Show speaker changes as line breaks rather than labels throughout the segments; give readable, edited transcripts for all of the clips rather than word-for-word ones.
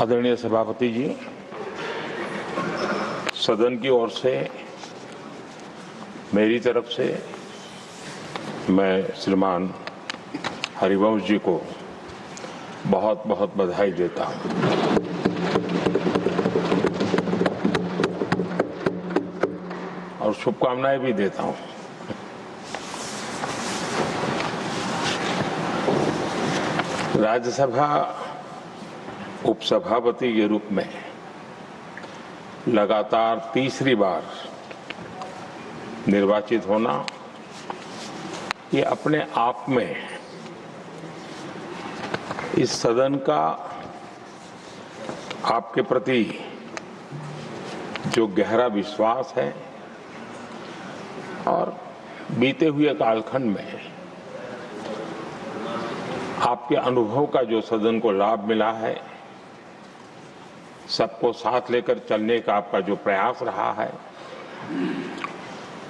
आदरणीय सभापति जी, सदन की ओर से मेरी तरफ से मैं श्रीमान हरिवंश जी को बहुत बहुत बधाई देता हूं और शुभकामनाएं भी देता हूं। राज्यसभा उपसभापति के रूप में लगातार तीसरी बार निर्वाचित होना ये अपने आप में इस सदन का आपके प्रति जो गहरा विश्वास है और बीते हुए कालखंड में आपके अनुभव का जो सदन को लाभ मिला है, सबको साथ लेकर चलने का आपका जो प्रयास रहा है,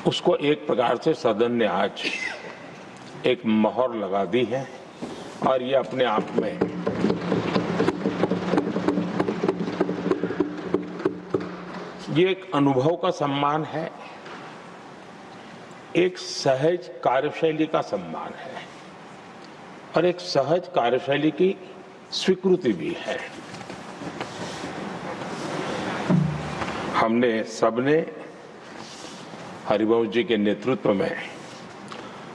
उसको एक प्रकार से सदन ने आज एक मोहर लगा दी है और ये अपने आप में ये एक अनुभव का सम्मान है, एक सहज कार्यशैली का सम्मान है और एक सहज कार्यशैली की स्वीकृति भी है। हमने सबने हरिवंश जी के नेतृत्व में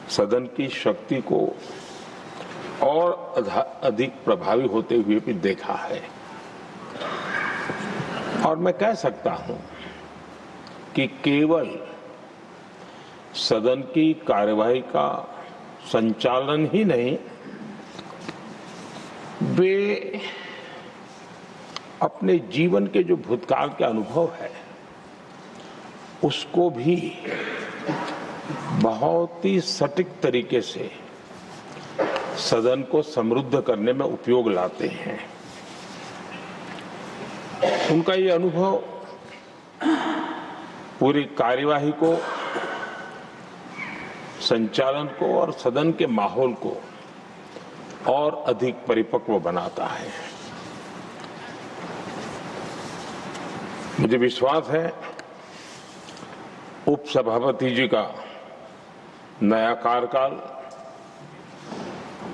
सदन की शक्ति को और अधिक प्रभावी होते हुए भी देखा है और मैं कह सकता हूं कि केवल सदन की कार्यवाही का संचालन ही नहीं, वे अपने जीवन के जो भूतकाल के अनुभव है उसको भी बहुत ही सटीक तरीके से सदन को समृद्ध करने में उपयोग लाते हैं। उनका ये अनुभव पूरी कार्यवाही को, संचालन को और सदन के माहौल को और अधिक परिपक्व बनाता है। मुझे विश्वास है उपसभापति जी का नया कार्यकाल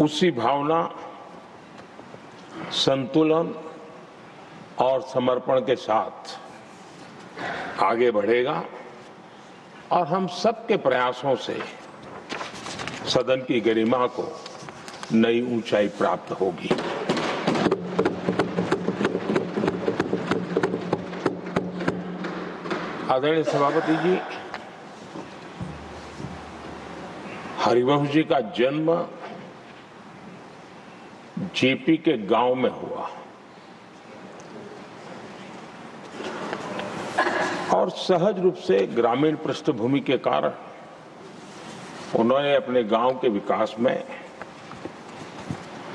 उसी भावना, संतुलन और समर्पण के साथ आगे बढ़ेगा और हम सबके प्रयासों से सदन की गरिमा को नई ऊंचाई प्राप्त होगी। आदरणीय सभापति जी, हरिवंश जी का जन्म जेपी के गांव में हुआ और सहज रूप से ग्रामीण पृष्ठभूमि के कारण उन्होंने अपने गांव के विकास में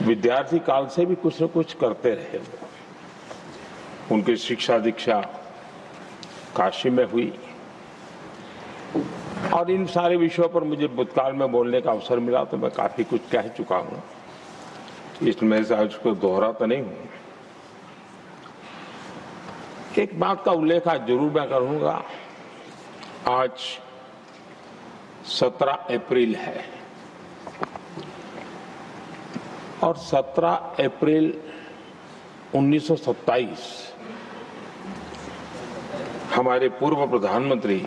विद्यार्थी काल से भी कुछ न कुछ करते रहे। उनकी शिक्षा दीक्षा काशी में हुई और इन सारे विषयों पर मुझे भूतकाल में बोलने का अवसर मिला तो मैं काफी कुछ कह चुका हूं, इसमें से आज को दोहराता नहीं हूं। एक बात का उल्लेख आज जरूर मैं करूंगा। आज 17 अप्रैल है और 17 अप्रैल 1927 हमारे पूर्व प्रधानमंत्री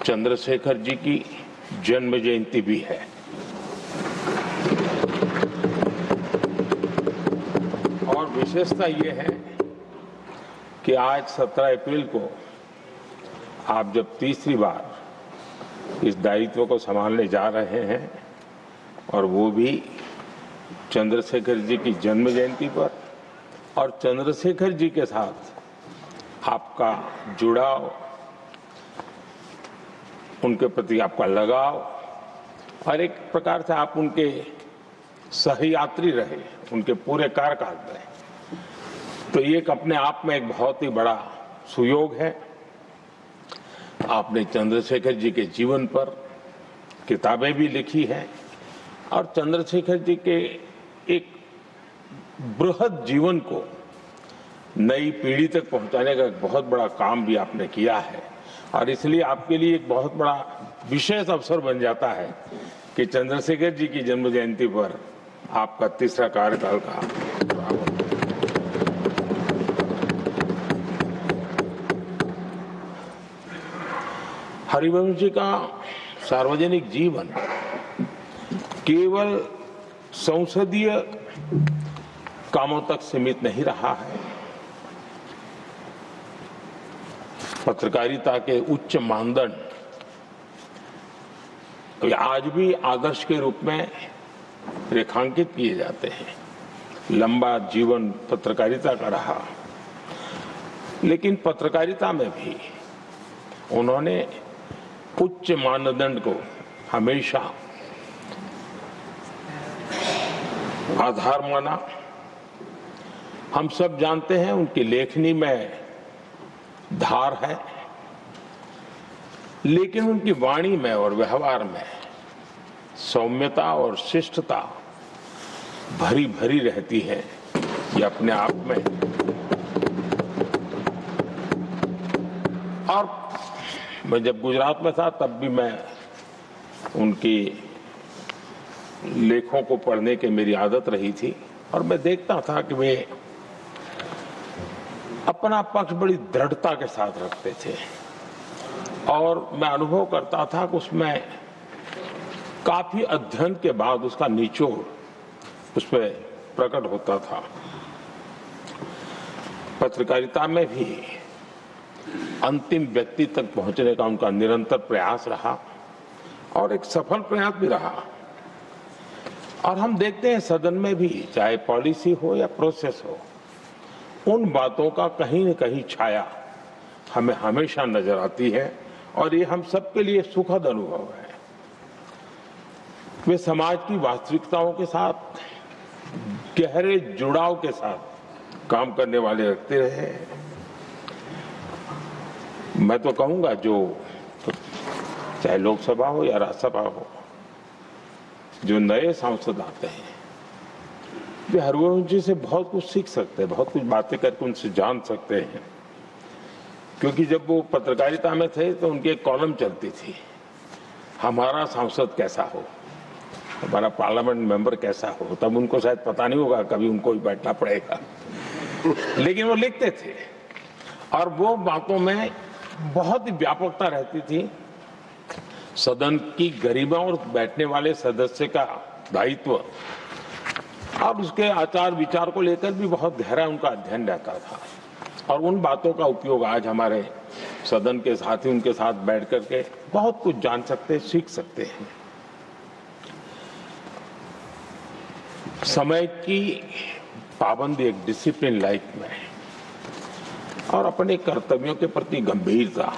चंद्रशेखर जी की जन्म जयंती भी है। और विशेषता ये है कि आज 17 अप्रैल को आप जब तीसरी बार इस दायित्व को संभालने जा रहे हैं और वो भी चंद्रशेखर जी की जन्म जयंती पर, और चंद्रशेखर जी के साथ आपका जुड़ाव, उनके प्रति आपका लगाव और एक प्रकार से आप उनके सहयात्री रहे उनके पूरे कार्यकाल में, तो ये एक अपने आप में एक बहुत ही बड़ा सुयोग है। आपने चंद्रशेखर जी के जीवन पर किताबें भी लिखी हैं और चंद्रशेखर जी के एक बृहद जीवन को नई पीढ़ी तक पहुंचाने का एक बहुत बड़ा काम भी आपने किया है और इसलिए आपके लिए एक बहुत बड़ा विशेष अवसर बन जाता है कि चंद्रशेखर जी की जन्म जयंती पर आपका तीसरा कार्यकाल का हरिवंश जी का सार्वजनिक जीवन केवल संसदीय कामों तक सीमित नहीं रहा है। पत्रकारिता के उच्च मानदंड आज भी आदर्श के रूप में रेखांकित किए जाते हैं। लंबा जीवन पत्रकारिता का रहा, लेकिन पत्रकारिता में भी उन्होंने उच्च मानदंड को हमेशा आधार माना। हम सब जानते हैं उनकी लेखनी में धार है, लेकिन उनकी वाणी में और व्यवहार में सौम्यता और शिष्टता भरी भरी रहती है। ये अपने आप में और मैं जब गुजरात में था तब भी मैं उनकी लेखों को पढ़ने की मेरी आदत रही थी और मैं देखता था कि वे अपना पक्ष बड़ी दृढ़ता के साथ रखते थे और मैं अनुभव करता था कि उसमें काफी अध्ययन के बाद उसका निचोड़ उस पर प्रकट होता था। पत्रकारिता में भी अंतिम व्यक्ति तक पहुंचने का उनका निरंतर प्रयास रहा और एक सफल प्रयास भी रहा। और हम देखते हैं सदन में भी, चाहे पॉलिसी हो या प्रोसेस हो, उन बातों का कहीं न कहीं छाया हमें हमेशा नजर आती है और ये हम सबके लिए सुखद अनुभव है। वे समाज की वास्तविकताओं के साथ गहरे जुड़ाव के साथ काम करने वाले रखते रहे। मैं तो कहूंगा जो चाहे लोकसभा हो या राज्यसभा हो, जो नए सांसद आते हैं वे हरिवंश जी से बहुत कुछ सीख सकते हैं, बहुत कुछ बातें करके उनसे जान सकते हैं। क्योंकि जब वो पत्रकारिता में थे तो उनकी एक कॉलम चलती थी, हमारा सांसद कैसा हो, हमारा पार्लियामेंट मेंबर कैसा हो। तब उनको शायद पता नहीं होगा, कभी उनको भी बैठना पड़ेगा, लेकिन वो लिखते थे और वो बातों में बहुत ही व्यापकता रहती थी। सदन की गरिमा और बैठने वाले सदस्य का दायित्व और उसके आचार विचार को लेकर भी बहुत गहरा उनका अध्ययन रहता था और उन बातों का उपयोग आज हमारे सदन के साथी उनके साथ बैठ करके बहुत कुछ जान सकते, सीख सकते हैं। समय की पाबंदी, एक डिसिप्लिन लाइफ में और अपने कर्तव्यों के प्रति गंभीरता,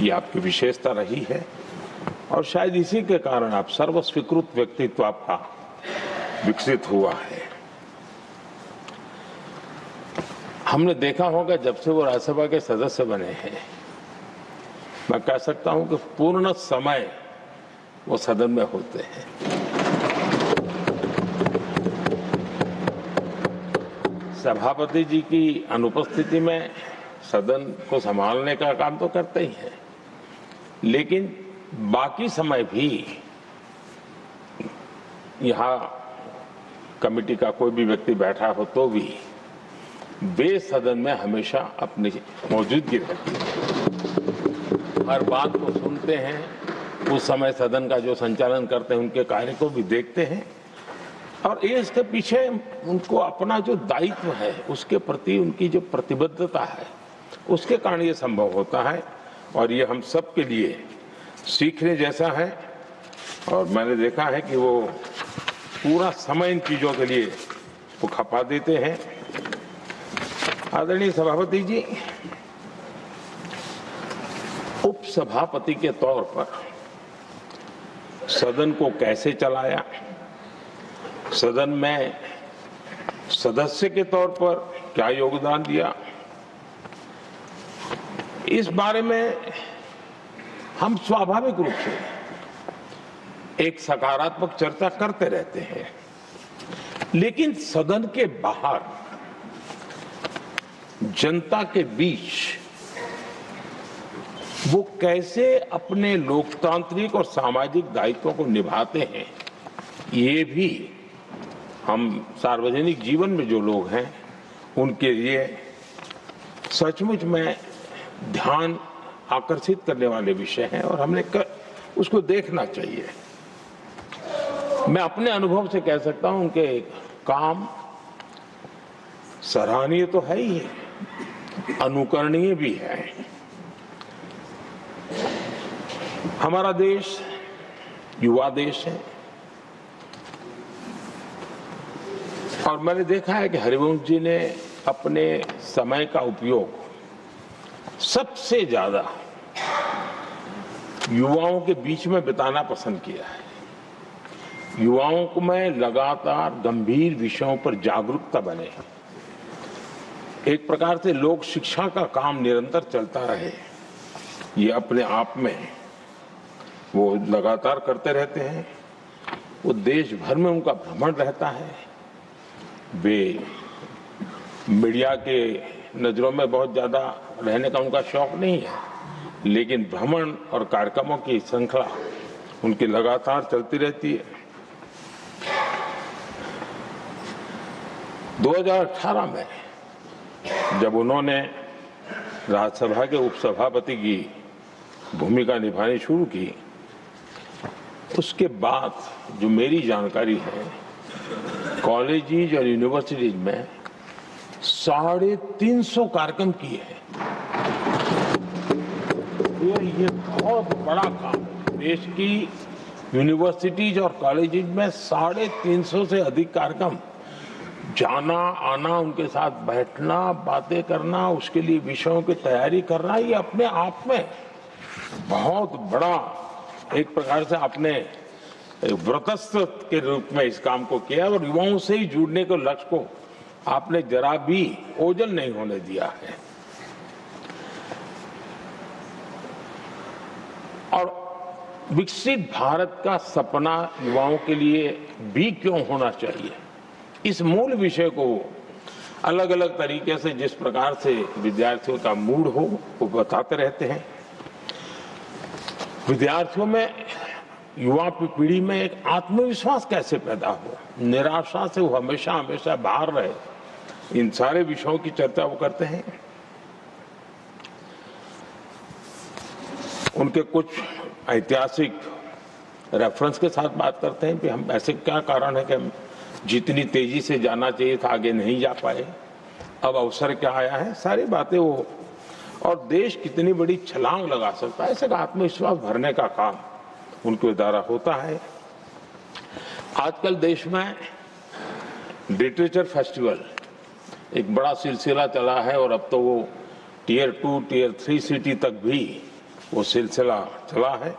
ये आपकी विशेषता रही है और शायद इसी के कारण आप सर्वस्वीकृत व्यक्तित्व आपका विकसित हुआ है। हमने देखा होगा जब से वो राज्यसभा के सदस्य बने हैं, मैं कह सकता हूं कि पूर्ण समय वो सदन में होते हैं। सभापति जी की अनुपस्थिति में सदन को संभालने का काम तो करते ही हैं, लेकिन बाकी समय भी यहाँ कमेटी का कोई भी व्यक्ति बैठा हो तो भी वे सदन में हमेशा अपनी मौजूदगी रहती है। हर बात को सुनते हैं, उस समय सदन का जो संचालन करते हैं उनके कार्य को भी देखते हैं और ये इसके पीछे उनको अपना जो दायित्व है उसके प्रति उनकी जो प्रतिबद्धता है उसके कारण ये संभव होता है और ये हम सब के लिए सीखने जैसा है। और मैंने देखा है कि वो पूरा समय इन चीजों के लिए वो खपा देते हैं। आदरणीय सभापति जी, उपसभापति के तौर पर सदन को कैसे चलाया, सदन में सदस्य के तौर पर क्या योगदान दिया, इस बारे में हम स्वाभाविक रूप से एक सकारात्मक चर्चा करते रहते हैं। लेकिन सदन के बाहर जनता के बीच वो कैसे अपने लोकतांत्रिक और सामाजिक दायित्वों को निभाते हैं, ये भी हम सार्वजनिक जीवन में जो लोग हैं उनके लिए सचमुच में ध्यान आकर्षित करने वाले विषय हैं और हमने उसको देखना चाहिए। मैं अपने अनुभव से कह सकता हूं उनके काम सराहनीय तो है ही, अनुकरणीय भी है। हमारा देश युवा देश है और मैंने देखा है कि हरिवंश जी ने अपने समय का उपयोग सबसे ज्यादा युवाओं के बीच में बिताना पसंद किया है। युवाओं को में लगातार गंभीर विषयों पर जागरूकता बने, एक प्रकार से लोक शिक्षा का काम निरंतर चलता रहे, ये अपने आप में वो लगातार करते रहते हैं। वो देश भर में उनका भ्रमण रहता है। वे मीडिया के नजरों में बहुत ज्यादा रहने का उनका शौक नहीं है, लेकिन भ्रमण और कार्यक्रमों की श्रृंखला उनकी लगातार चलती रहती है। 2018 में जब उन्होंने राज्यसभा के उपसभापति की भूमिका निभानी शुरू की, उसके बाद जो मेरी जानकारी है, कॉलेजेस और यूनिवर्सिटीज में 350 कार्यक्रम किए हैं। ये बहुत बड़ा काम है। देश की यूनिवर्सिटीज और कॉलेजेस में 350 से अधिक कार्यक्रम, जाना आना, उनके साथ बैठना, बातें करना, उसके लिए विषयों की तैयारी करना, ये अपने आप में बहुत बड़ा एक प्रकार से अपने व्रतस्थ के रूप में इस काम को किया और युवाओं से ही जुड़ने के लक्ष्य को आपने जरा भी ओझल नहीं होने दिया है। और विकसित भारत का सपना युवाओं के लिए भी क्यों होना चाहिए, इस मूल विषय को अलग अलग तरीके से जिस प्रकार से विद्यार्थियों का मूड हो वो बताते रहते हैं। विद्यार्थियों में, युवा पीढ़ी में एक आत्मविश्वास कैसे पैदा हो, निराशा से वो हमेशा हमेशा बाहर रहे, इन सारे विषयों की चर्चा वो करते हैं। उनके कुछ ऐतिहासिक रेफरेंस के साथ बात करते हैं कि हम ऐसे क्या कारण है कि हम जितनी तेजी से जाना चाहिए था आगे नहीं जा पाए, अब अवसर क्या आया है, सारी बातें वो, और देश कितनी बड़ी छलांग लगा सकता है, ऐसे का आत्मविश्वास भरने का काम उनके द्वारा होता है। आजकल देश में लिटरेचर फेस्टिवल एक बड़ा सिलसिला चला है और अब तो वो टियर 2, टियर 3 सिटी तक भी वो सिलसिला चला है।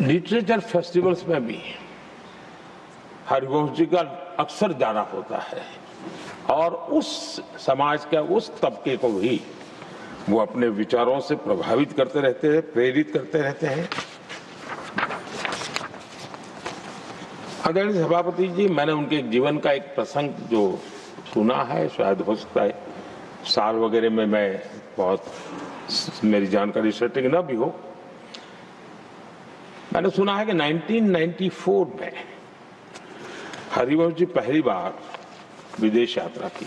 लिटरेचर फेस्टिवल्स में भी हरिवंश जी का अक्सर जाना होता है और उस समाज के उस तबके को भी वो अपने विचारों से प्रभावित करते रहते हैं, प्रेरित करते रहते हैं। आदरणीय सभापति जी, मैंने उनके जीवन का एक प्रसंग जो सुना है, शायद हो सकता है साल वगैरह में मैं बहुत मेरी जानकारी सटीक न भी हो, मैंने सुना है कि 1994 में हरिवंश जी पहली बार विदेश यात्रा की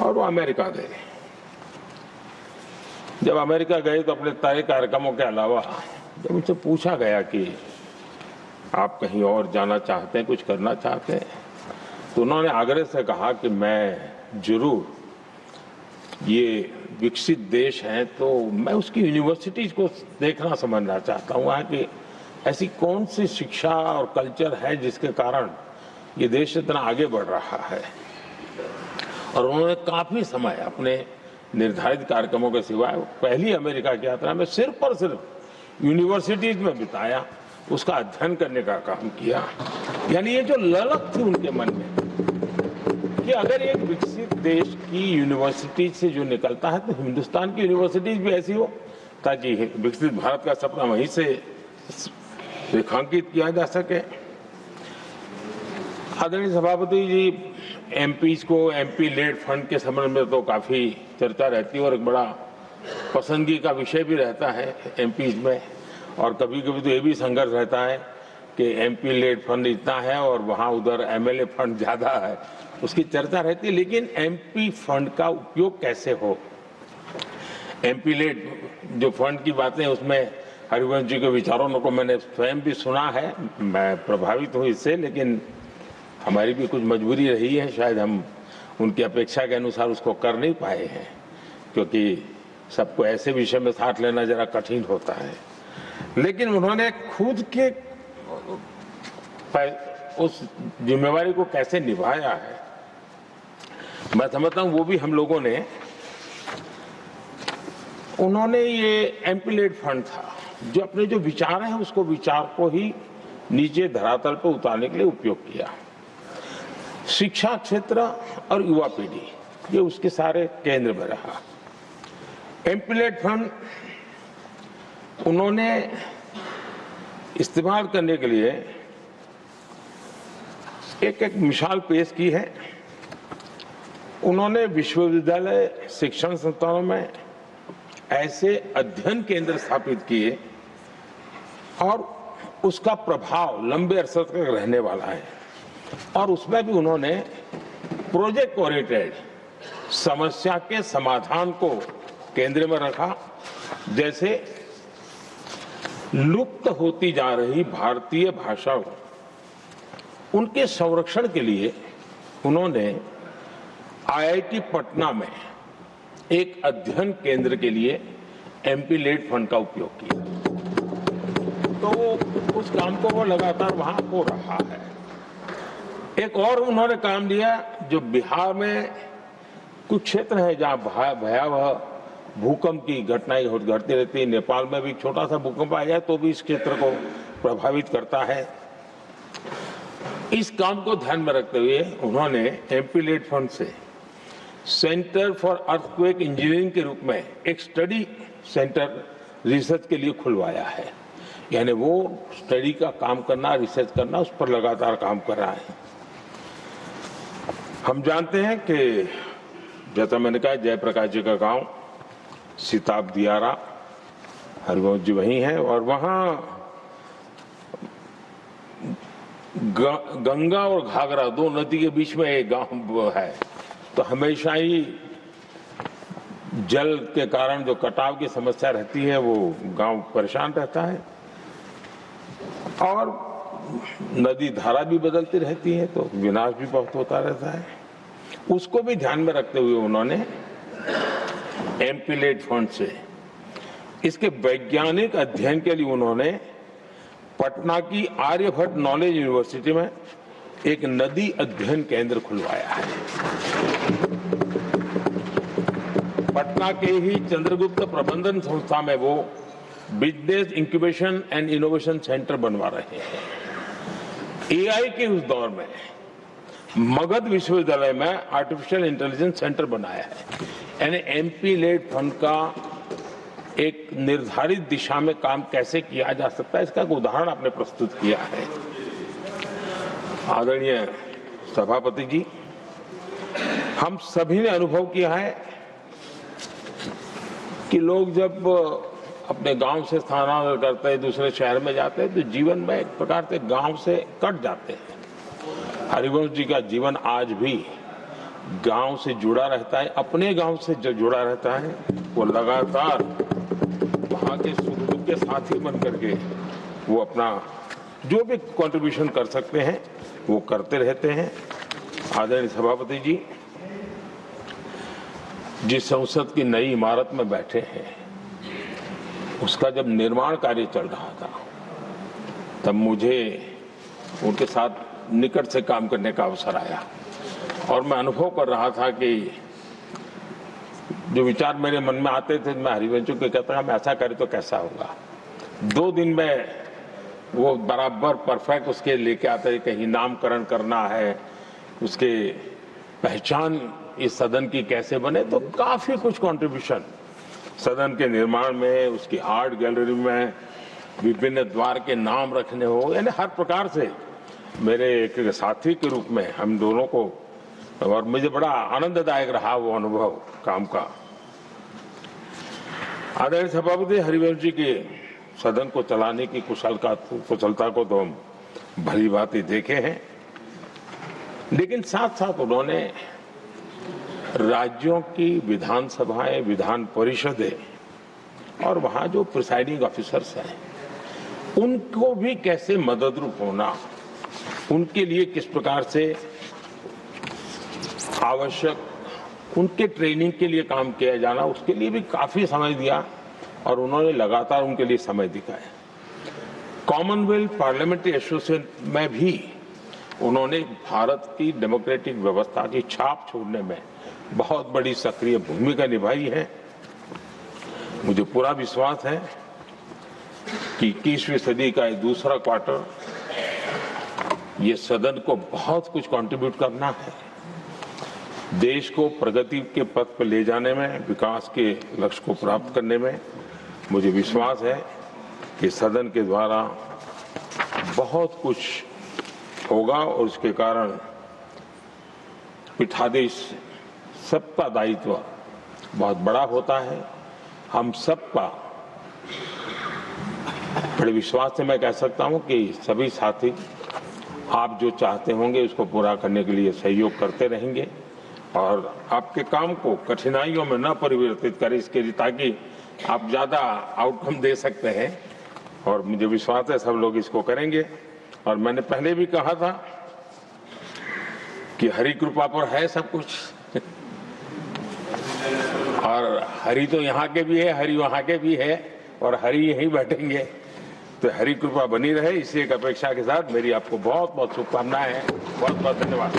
और वो अमेरिका गए। जब अमेरिका गए तो अपने तय कार्यक्रमों के अलावा जब उनसे पूछा गया कि आप कहीं और जाना चाहते हैं, कुछ करना चाहते हैं, तो उन्होंने आग्रह से कहा कि मैं जरूर, ये विकसित देश है तो मैं उसकी यूनिवर्सिटीज को देखना समझना चाहता हूँ, वहाँ की ऐसी कौन सी शिक्षा और कल्चर है जिसके कारण ये देश इतना आगे बढ़ रहा है। और उन्होंने काफी समय अपने निर्धारित कार्यक्रमों के सिवाय पहली अमेरिका की यात्रा में सिर्फ और सिर्फ यूनिवर्सिटीज में बिताया, उसका अध्ययन करने का काम किया। यानी ये जो ललक थी उनके मन में कि अगर एक विकसित देश की यूनिवर्सिटी से जो निकलता है तो हिंदुस्तान की यूनिवर्सिटीज भी ऐसी हो ताकि विकसित भारत का सपना वहीं से रेखांकित किया जा सके। आदरणीय सभापति जी, एमपीज को एमपी लेड फंड के संबंध में तो काफी चर्चा रहती है और एक बड़ा पसंदगी का विषय भी रहता है एमपीज में। और कभी कभी तो ये भी संघर्ष रहता है कि एमपी लेड फंड इतना है और वहां उधर एमएलए फंड ज्यादा है, उसकी चर्चा रहती है। लेकिन एमपी फंड का उपयोग कैसे हो, एमपी लेड जो फंड की बातें, उसमें हरिवंश जी के विचारों को मैंने स्वयं भी सुना है, मैं प्रभावित हूँ इससे। लेकिन हमारी भी कुछ मजबूरी रही है, शायद हम उनकी अपेक्षा के अनुसार उसको कर नहीं पाए हैं, क्योंकि सबको ऐसे विषय में साथ लेना जरा कठिन होता है। लेकिन उन्होंने खुद के उस जिम्मेवारी को कैसे निभाया है, मैं समझता हूं वो भी हम लोगों ने, उन्होंने ये एमपी लेड फंड था जो अपने जो विचार हैं उसको विचार को ही नीचे धरातल पर उतारने के लिए उपयोग किया। शिक्षा क्षेत्र और युवा पीढ़ी ये उसके सारे केंद्र में रहा। एमपी लेड फंड उन्होंने इस्तेमाल करने के लिए एक मिसाल पेश की है। उन्होंने विश्वविद्यालय शिक्षण संस्थानों में ऐसे अध्ययन केंद्र स्थापित किए और उसका प्रभाव लंबे अरसे तक रहने वाला है। और उसमें भी उन्होंने प्रोजेक्ट ओरिएंटेड समस्या के समाधान को केंद्र में रखा। जैसे लुप्त होती जा रही भारतीय भाषाओं, उनके संरक्षण के लिए उन्होंने आईआईटी पटना में एक अध्ययन केंद्र के लिए एमपी लेड फंड का उपयोग किया। तो उस काम को वो लगातार वहां हो रहा है। एक और उन्होंने काम लिया, जो बिहार में कुछ क्षेत्र है जहां भयावह भूकंप की घटनाएं घटती रहती है। नेपाल में भी छोटा सा भूकंप आया तो भी इस क्षेत्र को प्रभावित करता है। इस काम को ध्यान में रखते हुए उन्होंने एमपी लेड फंड से सेंटर फॉर अर्थक्वेक इंजीनियरिंग के रूप में एक स्टडी सेंटर रिसर्च के लिए खुलवाया है। यानी वो स्टडी का काम करना, रिसर्च करना, उस पर लगातार काम कर रहा है। हम जानते हैं कि जैसा मैंने कहा, जयप्रकाश जी का गांव सिताब दियारा, हरिवंश जी वही हैं, और वहां गंगा और घाघरा दो नदी के बीच में एक गांव है। तो हमेशा ही जल के कारण जो कटाव की समस्या रहती है वो गांव परेशान रहता है, और नदी धारा भी बदलती रहती है तो विनाश भी बहुत होता रहता है। उसको भी ध्यान में रखते हुए उन्होंने एमपी लेड फंड से इसके वैज्ञानिक अध्ययन के लिए उन्होंने पटना की आर्यभट्ट नॉलेज यूनिवर्सिटी में एक नदी अध्ययन केंद्र खुलवाया है। पटना के ही चंद्रगुप्त प्रबंधन संस्था में वो business incubation and innovation centre बनवा रहे हैं। एआई के उस दौर में मगध विश्वविद्यालय में आर्टिफिशियल इंटेलिजेंस सेंटर बनाया है। यानी एमपी लेड फंड का एक निर्धारित दिशा में काम कैसे किया जा सकता है, इसका एक उदाहरण आपने प्रस्तुत किया है। आदरणीय सभापति जी, हम सभी ने अनुभव किया है कि लोग जब अपने गांव से स्थानांतरण करते हैं, दूसरे शहर में जाते हैं, तो जीवन में एक प्रकार से गांव से कट जाते हैं। हरिवंश जी का जीवन आज भी गांव से जुड़ा रहता है, अपने गांव से जुड़ा रहता है। वो लगातार वहां के सुख दुख के साथी बन करके वो अपना जो भी कंट्रीब्यूशन कर सकते हैं वो करते रहते हैं। आदरणीय सभापति जी, जिस संसद की नई इमारत में बैठे हैं, उसका जब निर्माण कार्य चल रहा था तब मुझे उनके साथ निकट से काम करने का अवसर आया और मैं अनुभव कर रहा था कि जो विचार मेरे मन में आते थे, मैं हरिवंश को कहता था मैं ऐसा करें तो कैसा होगा। 2 दिन में वो बराबर परफेक्ट उसके लेके आते थे। कहीं नामकरण करना है, उसके पहचान इस सदन की कैसे बने, तो काफी कुछ कंट्रीब्यूशन सदन के निर्माण में, उसकी आर्ट गैलरी में, विभिन्न द्वार के नाम रखने हो, यानी हर प्रकार से मेरे एक साथी के रूप में हम दोनों को, और मुझे बड़ा आनंददायक रहा वो अनुभव काम का। आदरणीय सभापति हरिवंश जी के सदन को चलाने की कुशलता को तो हम भली भांति देखे हैं, लेकिन साथ साथ उन्होंने राज्यों की विधानसभाएं, विधान परिषदें और वहां जो प्रिसाइडिंग ऑफिसर्स हैं उनको भी कैसे मददरूप होना, उनके लिए किस प्रकार से आवश्यक उनके ट्रेनिंग के लिए काम किया जाना, उसके लिए भी काफी समय दिया और उन्होंने लगातार उनके लिए समय दिखाया। कॉमनवेल्थ पार्लियामेंट्री एसोसिएशन में भी उन्होंने भारत की डेमोक्रेटिक व्यवस्था की छाप छोड़ने में बहुत बड़ी सक्रिय भूमिका निभाई है। मुझे पूरा विश्वास है कि 21वीं सदी का ये दूसरा क्वार्टर ये सदन को बहुत कुछ कंट्रीब्यूट करना है, देश को प्रगति के पथ पर ले जाने में, विकास के लक्ष्य को प्राप्त करने में। मुझे विश्वास है कि सदन के द्वारा बहुत कुछ होगा और उसके कारण पीठाधीश सबका दायित्व बहुत बड़ा होता है। हम सबका बड़े विश्वास से मैं कह सकता हूं कि सभी साथी आप जो चाहते होंगे उसको पूरा करने के लिए सहयोग करते रहेंगे और आपके काम को कठिनाइयों में न परिवर्तित करें, इसके लिए ताकि आप ज्यादा आउटकम दे सकते हैं। और मुझे विश्वास है सब लोग इसको करेंगे। और मैंने पहले भी कहा था कि हरि कृपा पर है सब कुछ और हरि तो यहाँ के भी है, हरि वहाँ के भी है और हरि यहीं बैठेंगे, तो हरि कृपा बनी रहे, इसी एक अपेक्षा के साथ मेरी आपको बहुत बहुत शुभकामनाएं हैं। बहुत बहुत धन्यवाद।